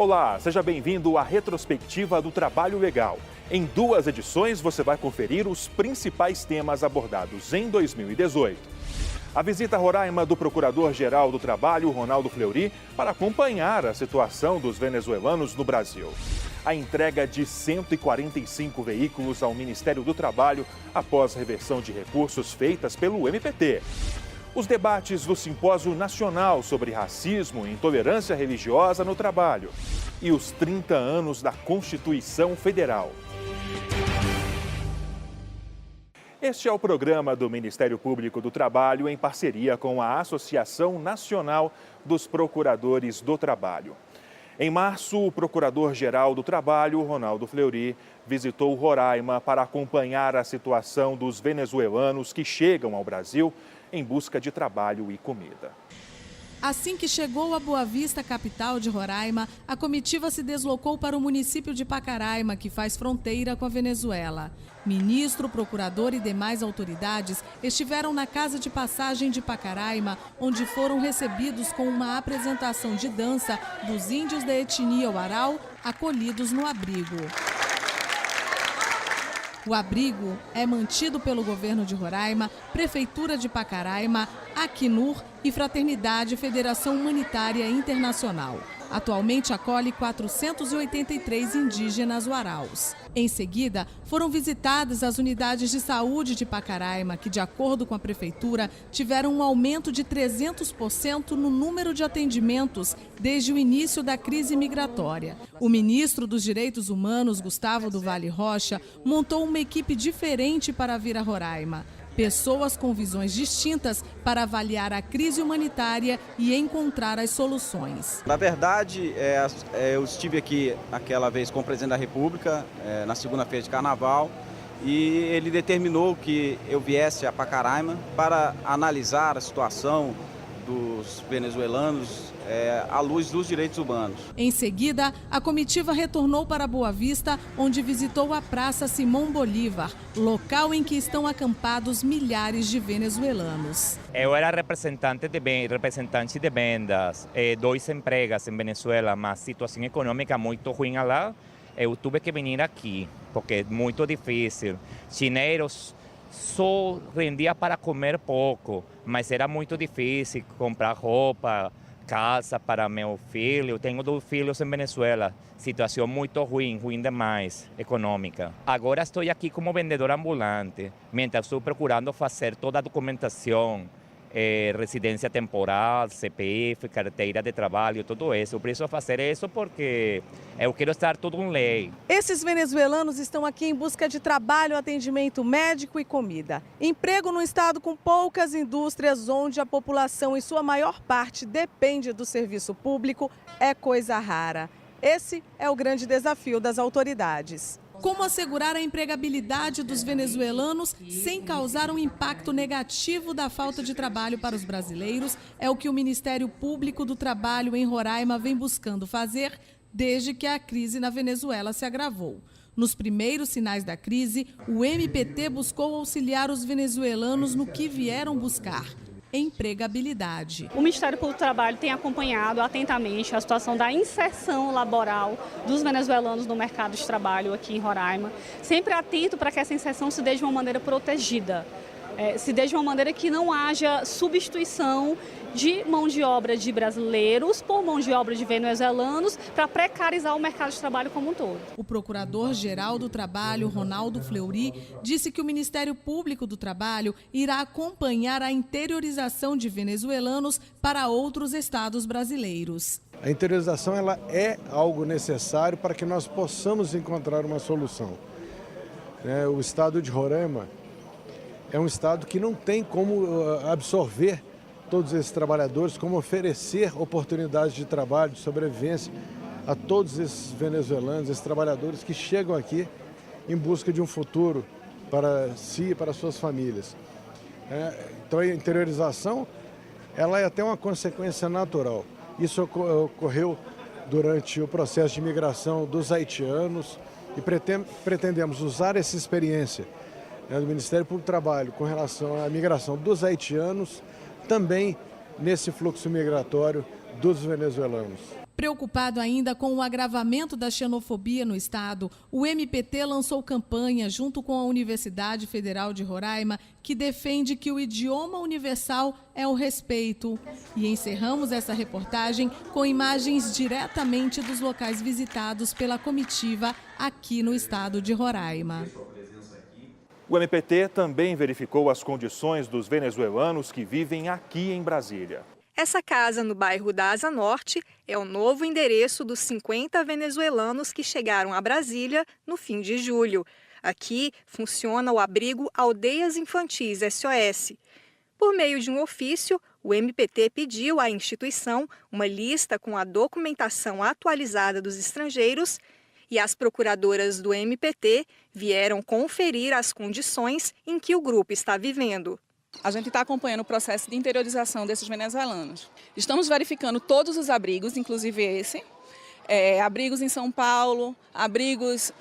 Olá, seja bem-vindo à retrospectiva do Trabalho Legal. Em 2 edições você vai conferir os principais temas abordados em 2018. A visita a Roraima do Procurador-Geral do Trabalho, Ronaldo Fleury, para acompanhar a situação dos venezuelanos no Brasil. A entrega de 145 veículos ao Ministério do Trabalho após reversão de recursos feitas pelo MPT. Os debates do Simpósio Nacional sobre Racismo e Intolerância Religiosa no Trabalho. E os 30 anos da Constituição Federal. Este é o programa do Ministério Público do Trabalho em parceria com a Associação Nacional dos Procuradores do Trabalho. Em março, o Procurador-Geral do Trabalho, Ronaldo Fleury, visitou Roraima para acompanhar a situação dos venezuelanos que chegam ao Brasil em busca de trabalho e comida. Assim que chegou a Boa Vista, capital de Roraima, a comitiva se deslocou para o município de Pacaraima, que faz fronteira com a Venezuela. Ministro, procurador e demais autoridades estiveram na casa de passagem de Pacaraima, onde foram recebidos com uma apresentação de dança dos índios da etnia Uarau, acolhidos no abrigo. O abrigo é mantido pelo governo de Roraima, Prefeitura de Pacaraima, Acnur e Fraternidade Federação Humanitária Internacional. Atualmente acolhe 483 indígenas uaraus. Em seguida, foram visitadas as unidades de saúde de Pacaraima, que, de acordo com a Prefeitura, tiveram um aumento de 300% no número de atendimentos desde o início da crise migratória. O ministro dos Direitos Humanos, Gustavo do Vale Rocha, montou uma equipe diferente para vir a Roraima. Pessoas com visões distintas para avaliar a crise humanitária e encontrar as soluções. Na verdade, eu estive aqui aquela vez com o presidente da República, na segunda-feira de Carnaval, e ele determinou que eu viesse a Pacaraima para analisar a situação dos venezuelanos à luz dos direitos humanos. Em seguida, a comitiva retornou para Boa Vista, onde visitou a Praça Simão Bolívar, local em que estão acampados milhares de venezuelanos. Eu era representante de vendas, 2 empresas em Venezuela, mas a situação econômica muito ruim lá. Eu tive que vir aqui, porque é muito difícil. Chineros só rendia para comer pouco, mas era muito difícil comprar roupa, casa para meu filho. Eu tenho 2 filhos em Venezuela, situação muito ruim demais, econômica. Agora estou aqui como vendedor ambulante, mientras estou procurando fazer toda a documentação, residência temporal, CPF, carteira de trabalho, tudo isso. Eu preciso fazer isso porque eu quero estar tudo em lei. Esses venezuelanos estão aqui em busca de trabalho, atendimento médico e comida. Emprego num estado com poucas indústrias, onde a população, em sua maior parte, depende do serviço público, é coisa rara. Esse é o grande desafio das autoridades. Como assegurar a empregabilidade dos venezuelanos sem causar um impacto negativo da falta de trabalho para os brasileiros é o que o Ministério Público do Trabalho em Roraima vem buscando fazer desde que a crise na Venezuela se agravou. Nos primeiros sinais da crise, o MPT buscou auxiliar os venezuelanos no que vieram buscar: empregabilidade. O Ministério Público do Trabalho tem acompanhado atentamente a situação da inserção laboral dos venezuelanos no mercado de trabalho aqui em Roraima, sempre atento para que essa inserção se dê de uma maneira protegida, se dê de uma maneira que não haja substituição de mão de obra de brasileiros por mão de obra de venezuelanos para precarizar o mercado de trabalho como um todo. O Procurador-Geral do Trabalho, Ronaldo Fleury, disse que o Ministério Público do Trabalho irá acompanhar a interiorização de venezuelanos para outros estados brasileiros. A interiorização ela é algo necessário para que nós possamos encontrar uma solução. O estado de Roraima é um estado que não tem como absorver todos esses trabalhadores, como oferecer oportunidades de trabalho, de sobrevivência a todos esses venezuelanos, esses trabalhadores que chegam aqui em busca de um futuro para si e para suas famílias. Então a interiorização ela é até uma consequência natural. Isso ocorreu durante o processo de imigração dos haitianos e pretendemos usar essa experiência do Ministério Público do Trabalho com relação à migração dos haitianos também nesse fluxo migratório dos venezuelanos. Preocupado ainda com o agravamento da xenofobia no estado, o MPT lançou campanha junto com a Universidade Federal de Roraima, que defende que o idioma universal é o respeito. E encerramos essa reportagem com imagens diretamente dos locais visitados pela comitiva aqui no estado de Roraima. O MPT também verificou as condições dos venezuelanos que vivem aqui em Brasília. Essa casa no bairro da Asa Norte é o novo endereço dos 50 venezuelanos que chegaram a Brasília no fim de julho. Aqui funciona o abrigo Aldeias Infantis SOS. Por meio de um ofício, o MPT pediu à instituição uma lista com a documentação atualizada dos estrangeiros e as procuradoras do MPT vieram conferir as condições em que o grupo está vivendo. A gente está acompanhando o processo de interiorização desses venezuelanos. Estamos verificando todos os abrigos, inclusive esse. Abrigos em São Paulo, abrigos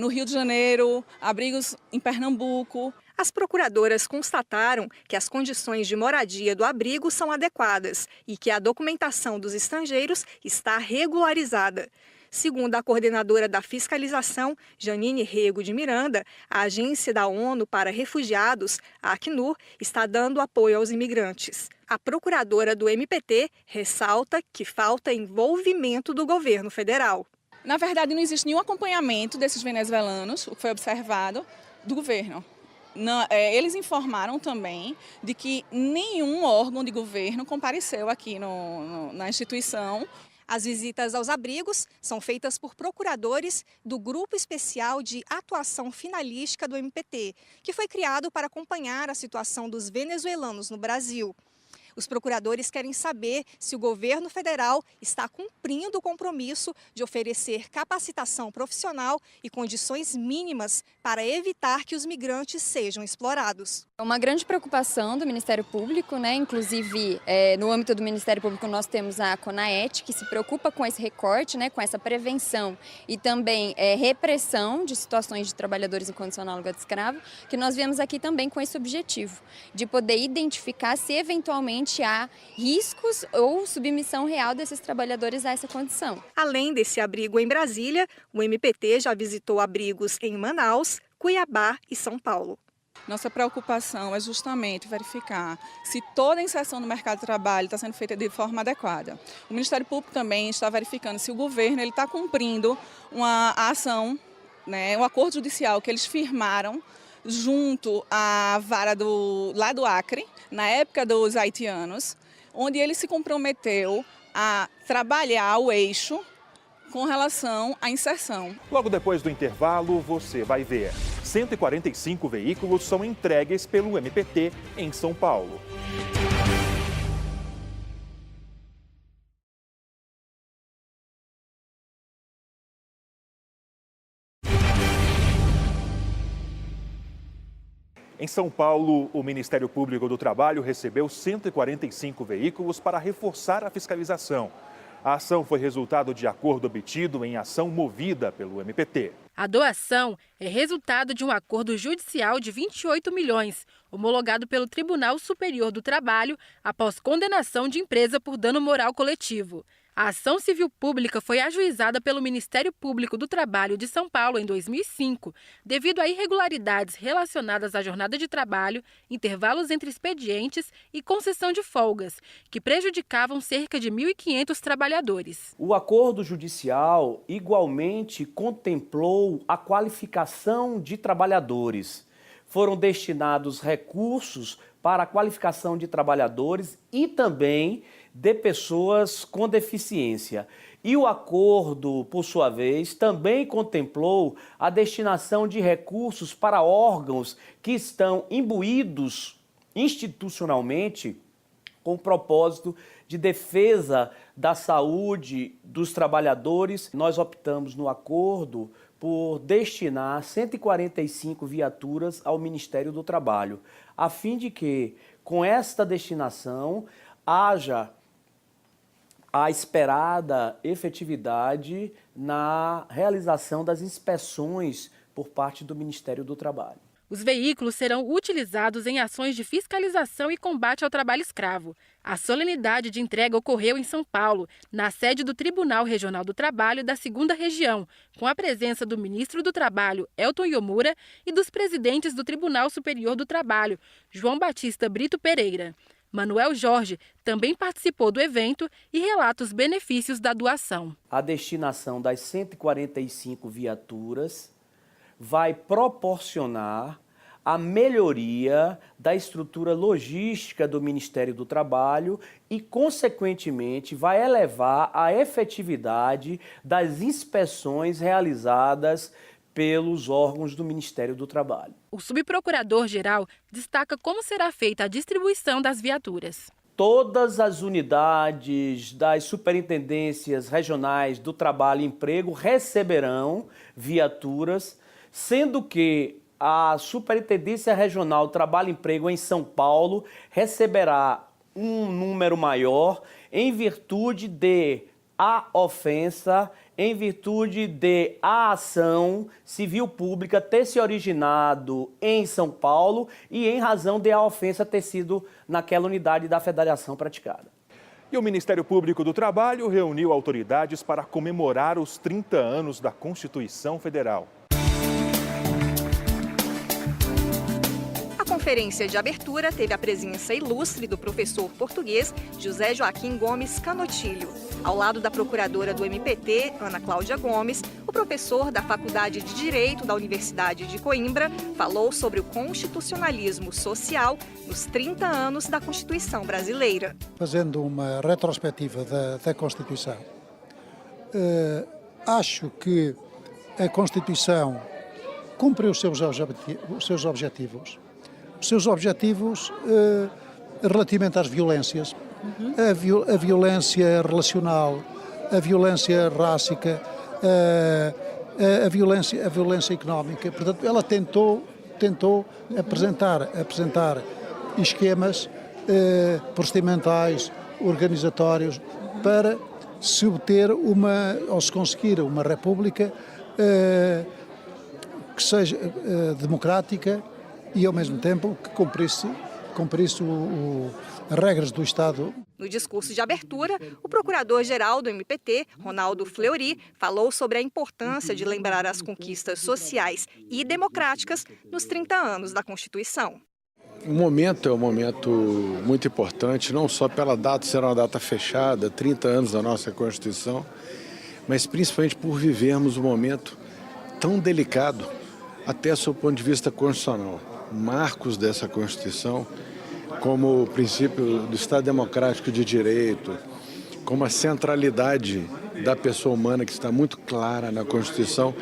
no Rio de Janeiro, abrigos em Pernambuco. As procuradoras constataram que as condições de moradia do abrigo são adequadas e que a documentação dos estrangeiros está regularizada. Segundo a coordenadora da fiscalização, Janine Rego de Miranda, a Agência da ONU para Refugiados, a Acnur, está dando apoio aos imigrantes. A procuradora do MPT ressalta que falta envolvimento do governo federal. Na verdade, não existe nenhum acompanhamento desses venezuelanos, o que foi observado, do governo. Eles informaram também de que nenhum órgão de governo compareceu aqui na instituição. As visitas aos abrigos são feitas por procuradores do Grupo Especial de Atuação Finalística do MPT, que foi criado para acompanhar a situação dos venezuelanos no Brasil. Os procuradores querem saber se o governo federal está cumprindo o compromisso de oferecer capacitação profissional e condições mínimas para evitar que os migrantes sejam explorados. É uma grande preocupação do Ministério Público, né? Inclusive no âmbito do Ministério Público nós temos a CONAET, que se preocupa com esse recorte, né? Com essa prevenção e também repressão de situações de trabalhadores em condição análoga de escravo, que nós viemos aqui também com esse objetivo, de poder identificar se eventualmente há riscos ou submissão real desses trabalhadores a essa condição. Além desse abrigo em Brasília, o MPT já visitou abrigos em Manaus, Cuiabá e São Paulo. Nossa preocupação é justamente verificar se toda a inserção no mercado de trabalho está sendo feita de forma adequada. O Ministério Público também está verificando se o governo está cumprindo uma ação, né, um acordo judicial que eles firmaram junto à vara lá do Acre, na época dos haitianos, onde ele se comprometeu a trabalhar o eixo com relação à inserção. Logo depois do intervalo, você vai ver. 145 veículos são entregues pelo MPT em São Paulo. Em São Paulo, o Ministério Público do Trabalho recebeu 145 veículos para reforçar a fiscalização. A ação foi resultado de acordo obtido em ação movida pelo MPT. A doação é resultado de um acordo judicial de 28 milhões, homologado pelo Tribunal Superior do Trabalho após condenação de empresa por dano moral coletivo. A ação civil pública foi ajuizada pelo Ministério Público do Trabalho de São Paulo em 2005, devido a irregularidades relacionadas à jornada de trabalho, intervalos entre expedientes e concessão de folgas, que prejudicavam cerca de 1.500 trabalhadores. O acordo judicial igualmente contemplou a qualificação de trabalhadores. Foram destinados recursos para a qualificação de trabalhadores e também de pessoas com deficiência. E o acordo, por sua vez, também contemplou a destinação de recursos para órgãos que estão imbuídos institucionalmente com o propósito de defesa da saúde dos trabalhadores. Nós optamos no acordo por destinar 145 viaturas ao Ministério do Trabalho, a fim de que, com esta destinação, haja a esperada efetividade na realização das inspeções por parte do Ministério do Trabalho. Os veículos serão utilizados em ações de fiscalização e combate ao trabalho escravo. A solenidade de entrega ocorreu em São Paulo, na sede do Tribunal Regional do Trabalho da 2ª Região, com a presença do ministro do Trabalho, Elton Yomura, e dos presidentes do Tribunal Superior do Trabalho, João Batista Brito Pereira. Manuel Jorge também participou do evento e relata os benefícios da doação. A destinação das 145 viaturas vai proporcionar a melhoria da estrutura logística do Ministério do Trabalho e, consequentemente, vai elevar a efetividade das inspeções realizadas pelos órgãos do Ministério do Trabalho. O subprocurador-geral destaca como será feita a distribuição das viaturas. Todas as unidades das superintendências regionais do Trabalho e Emprego receberão viaturas, sendo que a Superintendência Regional do Trabalho e Emprego em São Paulo receberá um número maior em virtude de a ofensa, em virtude de a ação civil pública ter se originado em São Paulo e em razão de a ofensa ter sido naquela unidade da federação praticada. E o Ministério Público do Trabalho reuniu autoridades para comemorar os 30 anos da Constituição Federal. A conferência de abertura teve a presença ilustre do professor português José Joaquim Gomes Canotilho. Ao lado da procuradora do MPT, Ana Cláudia Gomes, o professor da Faculdade de Direito da Universidade de Coimbra falou sobre o constitucionalismo social nos 30 anos da Constituição brasileira. Fazendo uma retrospectiva da Constituição, acho que a Constituição cumpre os seus objetivos. Os seus objetivos relativamente às violências, a violência relacional, a violência rássica, a violência económica. Portanto, ela tentou apresentar esquemas procedimentais, organizatórios, para se obter ou se conseguir uma república que seja democrática e, ao mesmo tempo, que cumprisse as regras do Estado. No discurso de abertura, o procurador-geral do MPT, Ronaldo Fleury, falou sobre a importância de lembrar as conquistas sociais e democráticas nos 30 anos da Constituição. O momento é um momento muito importante, não só pela data ser uma data fechada, 30 anos da nossa Constituição, mas principalmente por vivermos um momento tão delicado, até sob o ponto de vista constitucional. Marcos dessa Constituição, como o princípio do Estado Democrático de Direito, como a centralidade da pessoa humana que está muito clara na Constituição,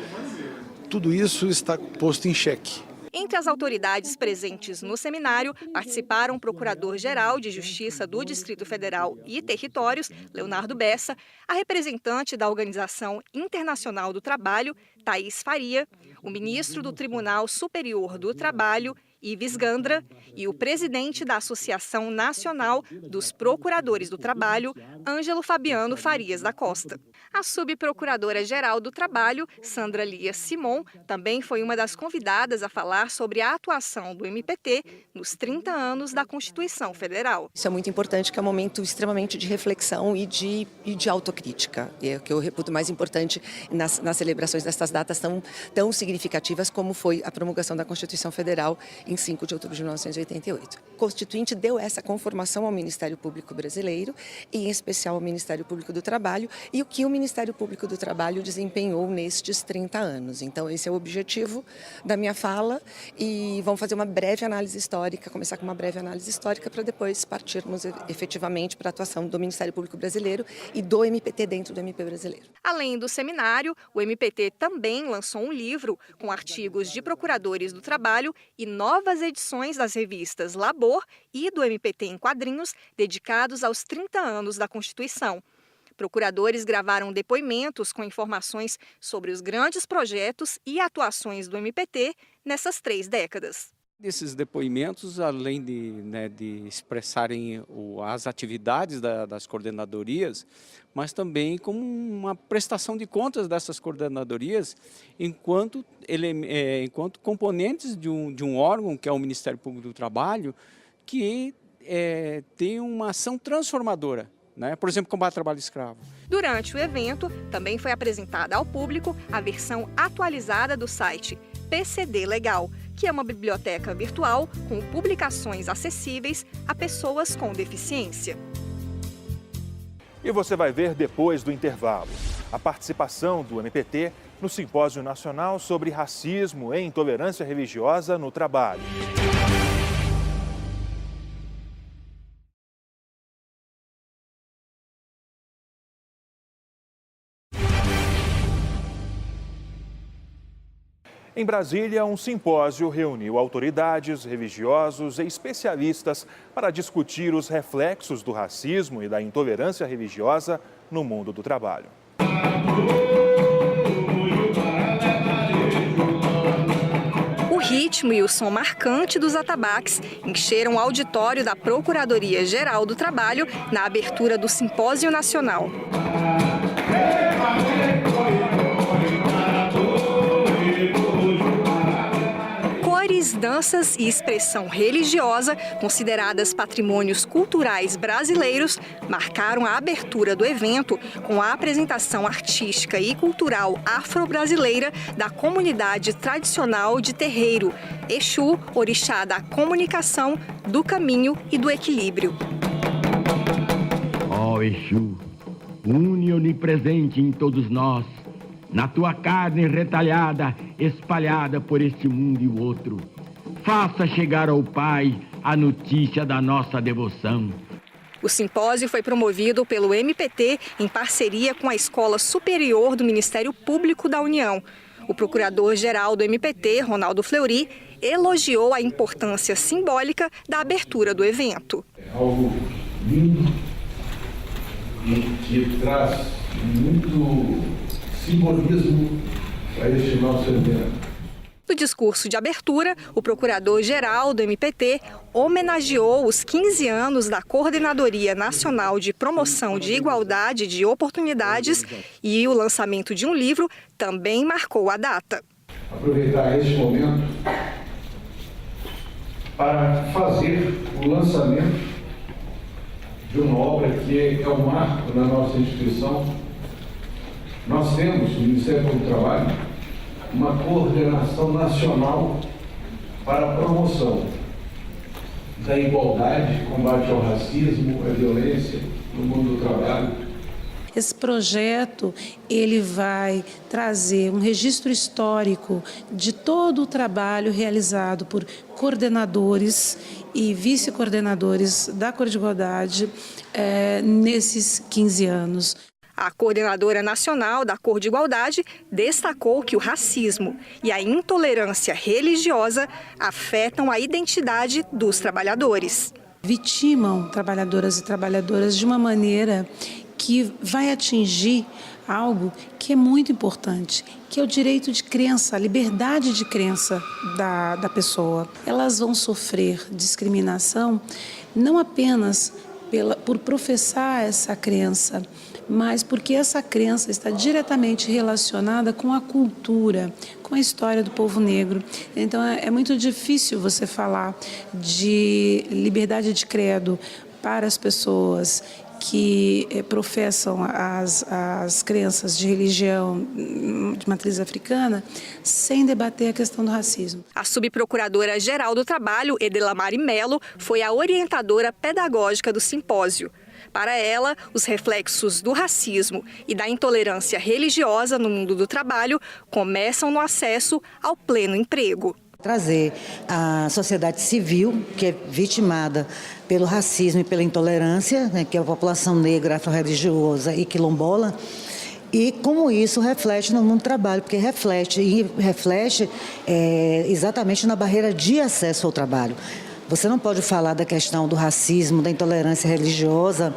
tudo isso está posto em xeque. Entre as autoridades presentes no seminário, participaram o Procurador-Geral de Justiça do Distrito Federal e Territórios, Leonardo Bessa, a representante da Organização Internacional do Trabalho, Thaís Faria, o ministro do Tribunal Superior do Trabalho, Ives Gandra, e o presidente da Associação Nacional dos Procuradores do Trabalho, Ângelo Fabiano Farias da Costa. A subprocuradora-geral do Trabalho, Sandra Lia Simon, também foi uma das convidadas a falar sobre a atuação do MPT nos 30 anos da Constituição Federal. Isso é muito importante, que é um momento extremamente de reflexão e de autocrítica. E é o que eu reputo mais importante nas celebrações dessas datas tão significativas como foi a promulgação da Constituição Federal em 5 de outubro de 1988. O Constituinte deu essa conformação ao Ministério Público Brasileiro, e em especial ao Ministério Público do Trabalho, e o que o Ministério Público do Trabalho desempenhou nestes 30 anos. Então, esse é o objetivo da minha fala, e vamos fazer uma breve análise histórica, começar com uma breve análise histórica, para depois partirmos efetivamente para a atuação do Ministério Público Brasileiro e do MPT dentro do MP brasileiro. Além do seminário, o MPT também lançou um livro com artigos de procuradores do trabalho e novas edições das revistas Labor e do MPT em quadrinhos, dedicados aos 30 anos da Constituição. Procuradores gravaram depoimentos com informações sobre os grandes projetos e atuações do MPT nessas 3 décadas. Esses depoimentos, além de expressarem as atividades das coordenadorias, mas também como uma prestação de contas dessas coordenadorias enquanto componentes de um órgão, que é o Ministério Público do Trabalho, que tem uma ação transformadora. Por exemplo, combate ao trabalho escravo. Durante o evento, também foi apresentada ao público a versão atualizada do site PCD Legal, que é uma biblioteca virtual com publicações acessíveis a pessoas com deficiência. E você vai ver depois do intervalo a participação do MPT no Simpósio Nacional sobre Racismo e Intolerância Religiosa no Trabalho. Em Brasília, um simpósio reuniu autoridades, religiosos e especialistas para discutir os reflexos do racismo e da intolerância religiosa no mundo do trabalho. O ritmo e o som marcante dos atabaques encheram o auditório da Procuradoria-Geral do Trabalho na abertura do Simpósio Nacional. Cores, danças e expressão religiosa, consideradas patrimônios culturais brasileiros, marcaram a abertura do evento com a apresentação artística e cultural afro-brasileira da comunidade tradicional de Terreiro, Exu, orixá da comunicação, do caminho e do equilíbrio. Ó Exu, une onipresente em todos nós, na tua carne retalhada, espalhada por este mundo e o outro. Faça chegar ao Pai a notícia da nossa devoção. O simpósio foi promovido pelo MPT em parceria com a Escola Superior do Ministério Público da União. O procurador-geral do MPT, Ronaldo Fleury, elogiou a importância simbólica da abertura do evento. É algo lindo e que traz muito simbolismo para este nosso evento. No discurso de abertura, o procurador-geral do MPT homenageou os 15 anos da Coordenadoria Nacional de Promoção de Igualdade de Oportunidades e o lançamento de um livro também marcou a data. Aproveitar este momento para fazer o lançamento de uma obra que é um marco na nossa instituição. Nós temos, no Ministério Público do Trabalho, uma coordenação nacional para a promoção da igualdade, combate ao racismo, à violência no mundo do trabalho. Esse projeto ele vai trazer um registro histórico de todo o trabalho realizado por coordenadores e vice-coordenadores da Cor de Igualdade nesses 15 anos. A coordenadora nacional da Cor de Igualdade destacou que o racismo e a intolerância religiosa afetam a identidade dos trabalhadores. Vitimam trabalhadoras e trabalhadoras de uma maneira que vai atingir algo que é muito importante, que é o direito de crença, a liberdade de crença da pessoa. Elas vão sofrer discriminação não apenas por professar essa crença, mas porque essa crença está diretamente relacionada com a cultura, com a história do povo negro. Então é muito difícil você falar de liberdade de credo para as pessoas que professam as crenças de religião de matriz africana sem debater a questão do racismo. A subprocuradora-geral do Trabalho, Edelamari Melo, foi a orientadora pedagógica do simpósio. Para ela, os reflexos do racismo e da intolerância religiosa no mundo do trabalho começam no acesso ao pleno emprego. Trazer a sociedade civil, que é vitimada pelo racismo e pela intolerância, né, que é a população negra, afro-religiosa e quilombola, e como isso reflete no mundo do trabalho, porque reflete exatamente na barreira de acesso ao trabalho. Você não pode falar da questão do racismo, da intolerância religiosa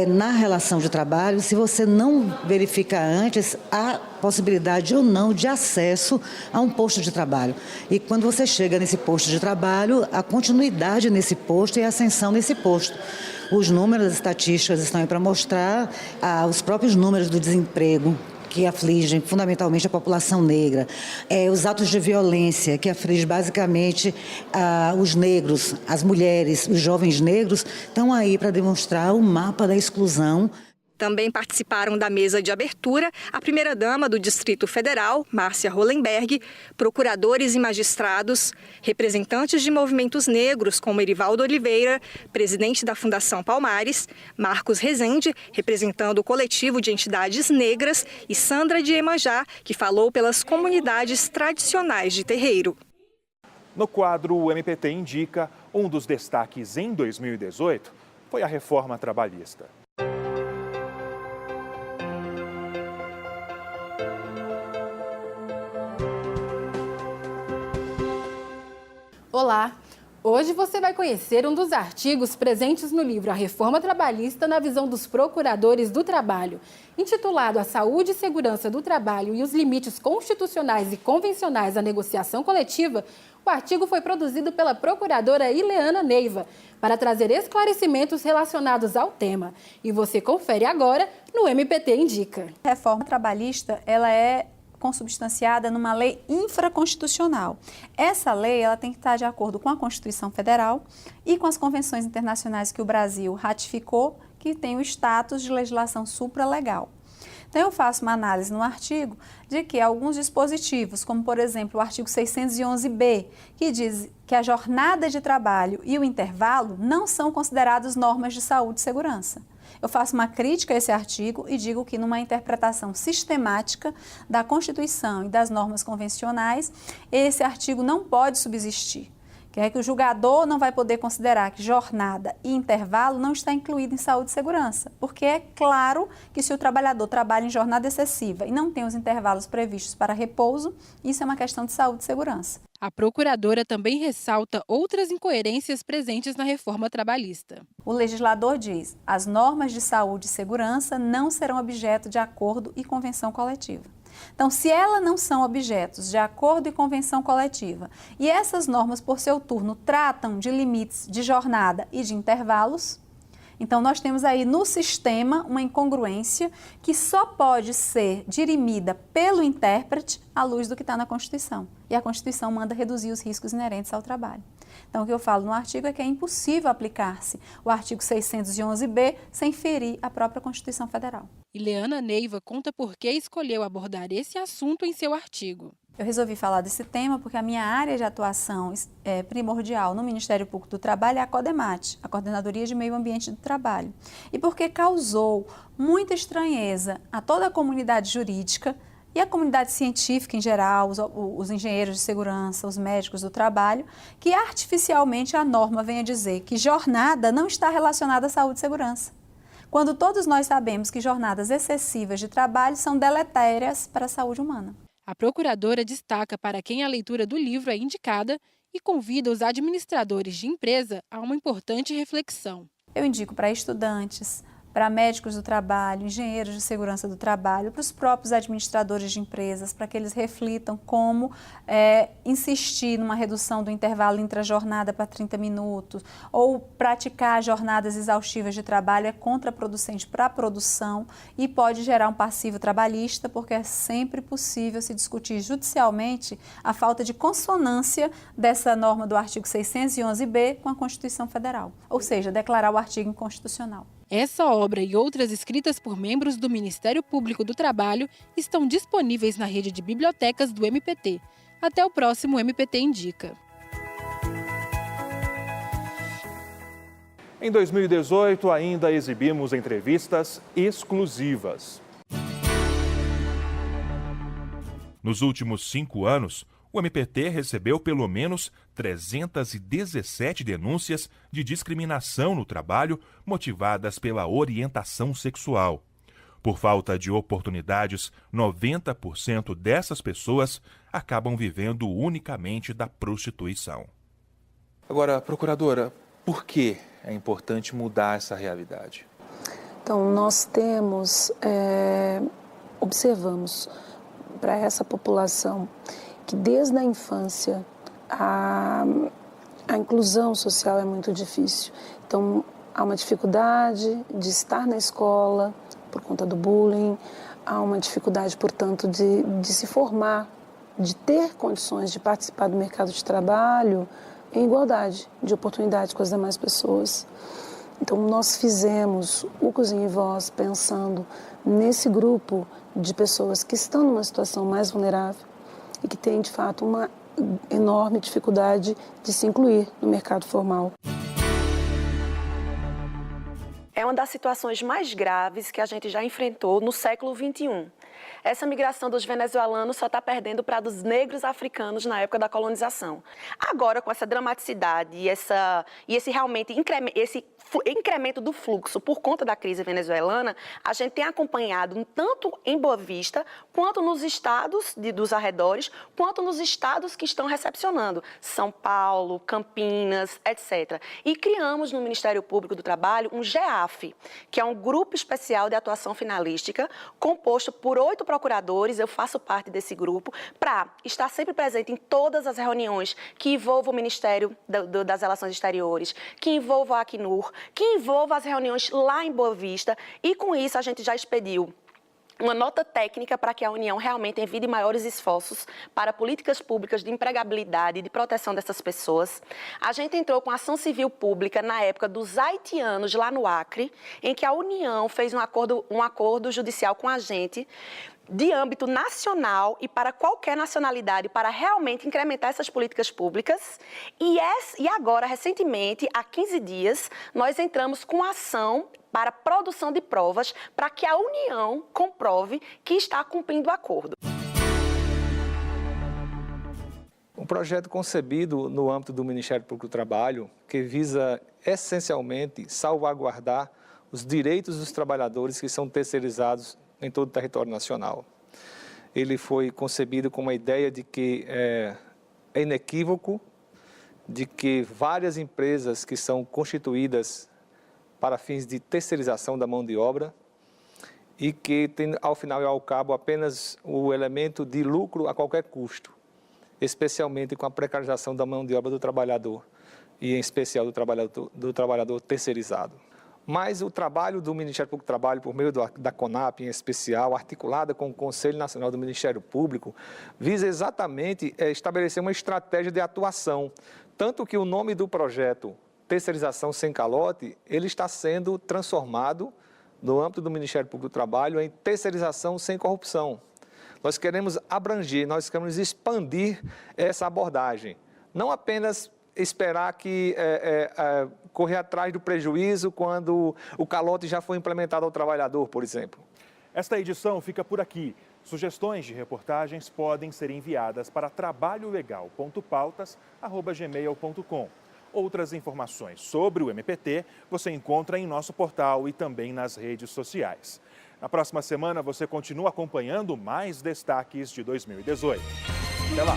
na relação de trabalho, se você não verificar antes a possibilidade ou não de acesso a um posto de trabalho. E quando você chega nesse posto de trabalho, a continuidade nesse posto e a ascensão nesse posto. Os números, as estatísticas estão aí para mostrar os próprios números do desemprego, que afligem fundamentalmente a população negra, os atos de violência, que afligem basicamente os negros, as mulheres, os jovens negros, estão aí para demonstrar o mapa da exclusão. Também participaram da mesa de abertura a primeira-dama do Distrito Federal, Márcia Hollenberg, procuradores e magistrados, representantes de movimentos negros como Erivaldo Oliveira, presidente da Fundação Palmares, Marcos Rezende, representando o coletivo de entidades negras, e Sandra de Iemanjá, que falou pelas comunidades tradicionais de terreiro. No quadro O MPT Indica, um dos destaques em 2018 foi a reforma trabalhista. Olá! Hoje você vai conhecer um dos artigos presentes no livro A Reforma Trabalhista na visão dos procuradores do trabalho. Intitulado A Saúde e Segurança do Trabalho e os Limites Constitucionais e Convencionais à Negociação Coletiva, o artigo foi produzido pela procuradora Ileana Neiva para trazer esclarecimentos relacionados ao tema. E você confere agora no MPT Indica. A reforma trabalhista, ela é consubstanciada numa lei infraconstitucional. Essa lei ela tem que estar de acordo com a Constituição Federal e com as convenções internacionais que o Brasil ratificou, que tem o status de legislação supralegal. Então, eu faço uma análise no artigo de que alguns dispositivos, como, por exemplo, o artigo 611b, que diz que a jornada de trabalho e o intervalo não são considerados normas de saúde e segurança. Eu faço uma crítica a esse artigo e digo que, numa interpretação sistemática da Constituição e das normas convencionais, esse artigo não pode subsistir. Que o julgador não vai poder considerar que jornada e intervalo não está incluído em saúde e segurança, porque é claro que se o trabalhador trabalha em jornada excessiva e não tem os intervalos previstos para repouso, isso é uma questão de saúde e segurança. A procuradora também ressalta outras incoerências presentes na reforma trabalhista. O legislador diz: as normas de saúde e segurança não serão objeto de acordo e convenção coletiva. Então, se elas não são objetos de acordo e convenção coletiva e essas normas, por seu turno, tratam de limites de jornada e de intervalos, então nós temos aí no sistema uma incongruência que só pode ser dirimida pelo intérprete à luz do que está na Constituição. E a Constituição manda reduzir os riscos inerentes ao trabalho. Então, o que eu falo no artigo é que é impossível aplicar-se o artigo 611b sem ferir a própria Constituição Federal. Ileana Neiva conta por que escolheu abordar esse assunto em seu artigo. Eu resolvi falar desse tema porque a minha área de atuação primordial no Ministério Público do Trabalho é a CODEMAT, a Coordenadoria de Meio Ambiente do Trabalho. E porque causou muita estranheza a toda a comunidade jurídica e a comunidade científica em geral, os engenheiros de segurança, os médicos do trabalho, que artificialmente a norma venha dizer que jornada não está relacionada à saúde e segurança, quando todos nós sabemos que jornadas excessivas de trabalho são deletérias para a saúde humana. A procuradora destaca para quem a leitura do livro é indicada e convida os administradores de empresa a uma importante reflexão. Eu indico para estudantes, para médicos do trabalho, engenheiros de segurança do trabalho, para os próprios administradores de empresas, para que eles reflitam como insistir numa redução do intervalo intra-jornada para 30 minutos, ou praticar jornadas exaustivas de trabalho é contraproducente para a produção e pode gerar um passivo trabalhista, porque é sempre possível se discutir judicialmente a falta de consonância dessa norma do artigo 611b com a Constituição Federal, ou seja, declarar o artigo inconstitucional. Essa obra e outras escritas por membros do Ministério Público do Trabalho estão disponíveis na rede de bibliotecas do MPT. Até o próximo MPT Indica. Em 2018, ainda exibimos entrevistas exclusivas. Nos últimos 5 anos, o MPT recebeu pelo menos 317 denúncias de discriminação no trabalho motivadas pela orientação sexual. Por falta de oportunidades, 90% dessas pessoas acabam vivendo unicamente da prostituição. Agora, procuradora, por que é importante mudar essa realidade? Então, nós observamos para essa população que desde a infância a inclusão social é muito difícil. Então, há uma dificuldade de estar na escola por conta do bullying, há uma dificuldade, portanto, de se formar, de ter condições de participar do mercado de trabalho em igualdade de oportunidades com as demais pessoas. Então, nós fizemos o Cozinha e Voz pensando nesse grupo de pessoas que estão numa situação mais vulnerável e que têm, de fato, uma enorme dificuldade de se incluir no mercado formal. É uma das situações mais graves que a gente já enfrentou no século XXI. Essa migração dos venezuelanos só está perdendo para dos negros africanos na época da colonização. Agora, com essa dramaticidade e esse realmente incremento do fluxo por conta da crise venezuelana, a gente tem acompanhado tanto em Boa Vista, quanto nos estados dos arredores, quanto nos estados que estão recepcionando, São Paulo, Campinas, etc. E criamos no Ministério Público do Trabalho um GEAF, que é um grupo especial de atuação finalística, composto por 8 procuradores, eu faço parte desse grupo, para estar sempre presente em todas as reuniões que envolvam o Ministério das Relações Exteriores, que envolvam a Acnur, que envolvam as reuniões lá em Boa Vista, e com isso a gente já expediu uma nota técnica para que a União realmente envie maiores esforços para políticas públicas de empregabilidade e de proteção dessas pessoas. A gente entrou com ação civil pública na época dos haitianos lá no Acre, em que a União fez um acordo judicial com a gente de âmbito nacional e para qualquer nacionalidade, para realmente incrementar essas políticas públicas. E agora, recentemente, há 15 dias, nós entramos com ação para produção de provas para que a União comprove que está cumprindo o acordo. Um projeto concebido no âmbito do Ministério Público do Trabalho, que visa essencialmente salvaguardar os direitos dos trabalhadores que são terceirizados em todo o território nacional. Ele foi concebido com uma ideia de que é inequívoco, de que várias empresas que são constituídas para fins de terceirização da mão de obra e que tem, ao final e ao cabo, apenas o elemento de lucro a qualquer custo, especialmente com a precarização da mão de obra do trabalhador e, em especial, do trabalhador terceirizado. Mas o trabalho do Ministério Público do Trabalho, por meio da CONAP em especial, articulada com o Conselho Nacional do Ministério Público, visa exatamente estabelecer uma estratégia de atuação. Tanto que o nome do projeto, Terceirização Sem Calote, ele está sendo transformado, no âmbito do Ministério Público do Trabalho, em Terceirização Sem Corrupção. Nós queremos abranger, nós queremos expandir essa abordagem. Não apenas esperar que correr atrás do prejuízo quando o calote já foi implementado ao trabalhador, por exemplo. Esta edição fica por aqui. Sugestões de reportagens podem ser enviadas para trabalholegal.pautas@gmail.com. Outras informações sobre o MPT você encontra em nosso portal e também nas redes sociais. Na próxima semana você continua acompanhando mais destaques de 2018. Até lá!